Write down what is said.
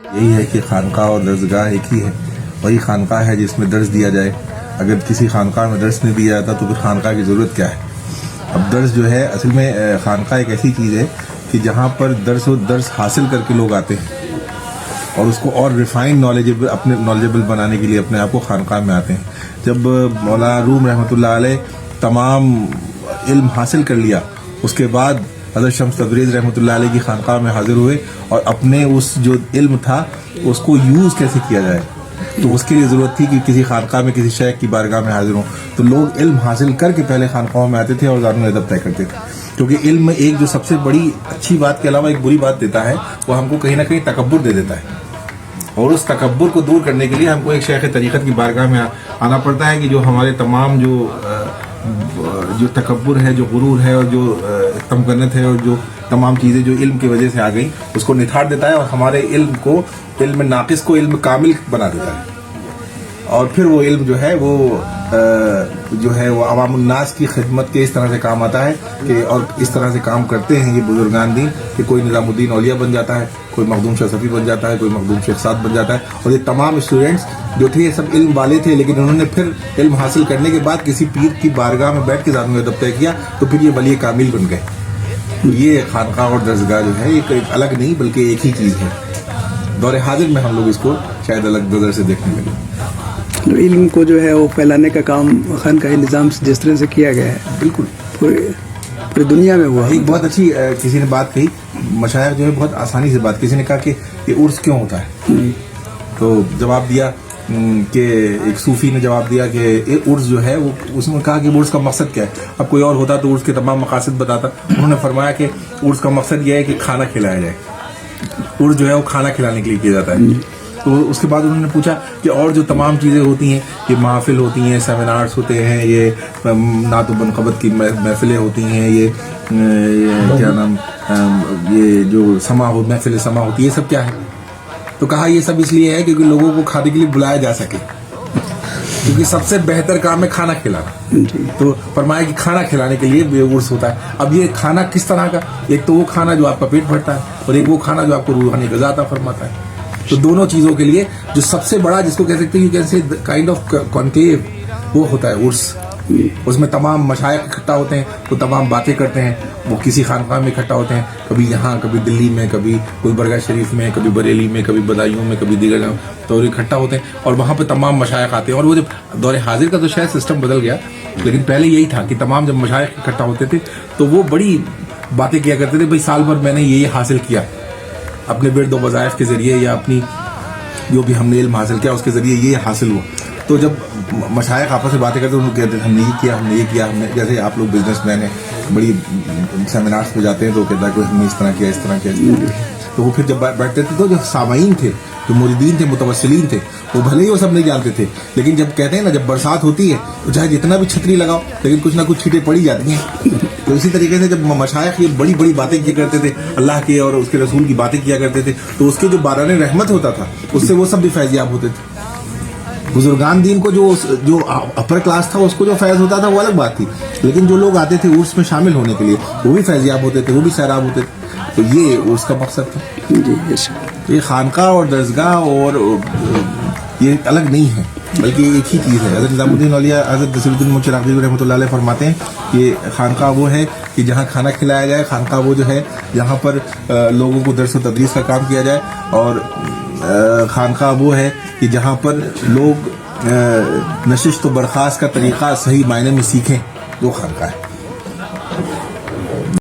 یہی ہے کہ خانقاہ اور درسگاہ ایک ہی ہے. وہی خانقاہ ہے جس میں درس دیا جائے. اگر کسی خانقاہ میں درس نہیں دیا جاتا تو پھر خانقاہ کی ضرورت کیا ہے؟ اب درس جو ہے اصل میں خانقاہ ایک ایسی چیز ہے کہ جہاں پر درس حاصل کر کے لوگ آتے ہیں اور اس کو اور ریفائنڈ نالجیبل بنانے کے لیے اپنے آپ کو خانقاہ میں آتے ہیں. جب مولانا روم رحمۃ اللہ علیہ تمام علم حاصل کر لیا, اس کے بعد حضرت شمس تبریز رحمۃ اللہ علیہ کی خانقاہ میں حاضر ہوئے اور اپنے اس جو علم تھا اس کو یوز کیسے کیا جائے, تو اس کے لیے ضرورت تھی کہ کسی خانقاہ میں کسی شیخ کی بارگاہ میں حاضر ہوں. تو لوگ علم حاصل کر کے پہلے خانقاہوں میں آتے تھے اور دارالعلوم ادب طے کرتے تھے, کیونکہ علم ایک جو سب سے بڑی اچھی بات کے علاوہ ایک بری بات دیتا ہے, وہ ہم کو کہیں نہ کہیں تکبر دے دیتا ہے. اور اس تکبر کو دور کرنے کے لیے ہم کو ایک شیخ طریقت کی بارگاہ میں آنا پڑتا ہے کہ جو ہمارے تمام جو تکبر ہے, جو غرور ہے اور جو تمکنت ہے اور جو تمام چیزیں جو علم کی وجہ سے آ گئی اس کو نتھاڑ دیتا ہے اور ہمارے علم ناقص کو علم کامل بنا دیتا ہے. اور پھر وہ علم جو ہے وہ عوام الناس کی خدمت کے اس طرح سے کام آتا ہے کہ اور اس طرح سے کام کرتے ہیں یہ بزرگان دین کہ کوئی نظام الدین اولیاء بن جاتا ہے, کوئی مخدوم شاہ صفی بن جاتا ہے, کوئی مخدوم شیخ سعد بن جاتا ہے. اور یہ تمام اسٹوڈنٹس جو تھے یہ سب علم والے تھے, لیکن انہوں نے پھر علم حاصل کرنے کے بعد کسی پیر کی بارگاہ میں بیٹھ کے دارالعلوم ادب طے کیا تو پھر یہ ولی کامل بن گئے. یہ خانقاہ اور درسگاہ جو ہے یہ الگ نہیں بلکہ ایک ہی چیز ہے. دور حاضر میں ہم لوگ اس کو شاید الگ نظر سے دیکھنے لگے. علم کو جو ہے وہ پھیلانے کا کام خانقاہ نظام سے جس طرح سے کیا گیا ہے بالکل پوری دنیا میں ہوا. ایک بہت اچھی کسی نے بات کہی, مشائخ جو ہے بہت آسانی سے بات, کسی نے کہا کہ یہ عرس کیوں ہوتا ہے, تو جواب دیا کہ ایک صوفی نے جواب دیا کہ یہ عرس جو ہے وہ, اس نے کہا کہ عرس کا مقصد کیا ہے. اب کوئی اور ہوتا تو عرس کے تمام مقاصد بتاتا. انہوں نے فرمایا کہ عرس کا مقصد یہ ہے کہ کھانا کھلایا جائے. عرس جو ہے وہ کھانا کھلانے کے لیے کیا جاتا ہے. تو اس کے بعد انہوں نے پوچھا کہ اور جو تمام چیزیں ہوتی ہیں, یہ محافل ہوتی ہیں, سیمینارز ہوتے ہیں, یہ نعت و بنقبت کی محفلیں ہوتی ہیں, یہ کیا نام, یہ جو محفل سما ہوتی ہے, یہ سب کیا ہے؟ تو کہا یہ سب اس لیے ہے کیونکہ لوگوں کو کھانے کے لیے بلایا جا سکے, کیونکہ سب سے بہتر کام ہے کھانا کھلانا. تو فرمایا کہ کھانا کھلانے کے لیے عرس ہوتا ہے. اب یہ کھانا کس طرح کا, ایک تو وہ کھانا جو آپ کا پیٹ بھرتا ہے اور ایک وہ کھانا جو آپ کو روحانی غذا عطا فرماتا ہے. تو دونوں چیزوں کے لیے جو سب سے بڑا جس کو کہہ سکتے ہیں کائنڈ آف کانکلیو وہ ہوتا ہے عرس. اس میں تمام مشائخ اکٹھا ہوتے ہیں, وہ تمام باتیں کرتے ہیں, وہ کسی خانقاہ میں اکٹھا ہوتے ہیں, کبھی یہاں, کبھی دلی میں, کبھی گلبرگہ شریف میں, کبھی بریلی میں, کبھی بدایوں میں, کبھی دیگر جگہوں, تو اکٹھا ہوتے ہیں اور وہاں پہ تمام مشائخ آتے ہیں. اور وہ جب دور حاضر کا تو شاید سسٹم بدل گیا, لیکن پہلے یہی تھا کہ تمام جب مشائخ اکٹھا ہوتے تھے تو وہ بڑی باتیں کیا کرتے تھے, بھائی سال بھر میں نے یہ حاصل کیا اپنے ورد و وظائف کے ذریعے یا اپنی جو بھی ہم نے علم حاصل کیا اس کے ذریعے یہ حاصل ہوا. تو جب مشائخ آپس سے باتیں کرتے ہیں, کہتے ہیں ہم نے یہ کیا, ہم نے یہ کیا, ہم نے, جیسے آپ لوگ بزنس مین ہیں, بڑی سیمینارز پہ جاتے ہیں تو کہتا ہے کہ ہم نے اس طرح کیا, اس طرح کیا. تو وہ پھر جب بیٹھتے تھے تو جو سامعین تھے, جو مریدین تھے, متوسلین تھے, وہ بھلے ہی وہ سب نہیں جانتے تھے, لیکن جب کہتے ہیں نا جب برسات ہوتی ہے تو چاہے جتنا بھی چھتری لگاؤ لیکن کچھ نہ کچھ چھینٹیں پڑی جاتی ہیں. تو اسی طریقے سے جب مشائخ یہ بڑی بڑی باتیں کیا کرتے تھے, اللہ کے اور اس کے رسول کی باتیں کیا کرتے تھے, تو اس کے جو باران رحمت ہوتا تھا اس سے وہ سب بھی فیض یاب ہوتے تھے. بزرگان دین کو جو اپر کلاس تھا اس کو جو فیض ہوتا تھا وہ الگ بات تھی, لیکن جو لوگ آتے تھے عرس میں شامل ہونے کے لیے وہ بھی فیض یاب ہوتے تھے, وہ بھی سیراب ہوتے تھے. تو یہ عرس کا مقصد تھا. یہ خانقاہ اور درسگاہ اور یہ الگ نہیں ہے بلکہ ایک ہی چیز ہے. حضرت نظام الدین اولیاء حضرت نصیر الدین چراغی رحمۃ اللہ علیہ فرماتے ہیں کہ خانقاہ وہ ہے کہ جہاں کھانا کھلایا جائے, خانقاہ وہ جو ہے جہاں پر لوگوں کو درس و تدریس کا کام کیا جائے, اور خانقاہ وہ ہے کہ جہاں پر لوگ نشست و برخاست کا طریقہ صحیح معنی میں سیکھیں, وہ خانقاہ ہے.